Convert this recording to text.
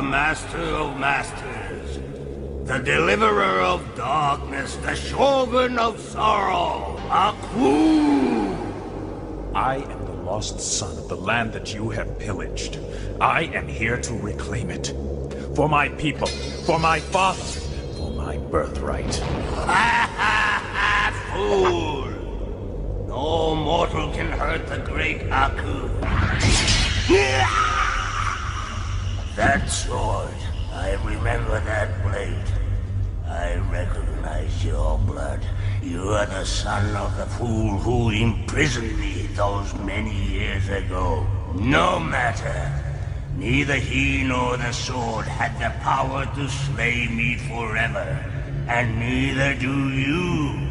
the Master of Masters, the Deliverer of Darkness, the Shogun of Sorrow, Aku! I am the lost son of the land that you have pillaged. I am here to reclaim it. For my people, for my father, for my birthright. Ha ha ha, fool! No mortal can hurt the great Aku. That sword, I remember that blade. I recognize your blood. You are the son of the fool who imprisoned me those many years ago. No matter. Neither he nor the sword had the power to slay me forever. And neither do you.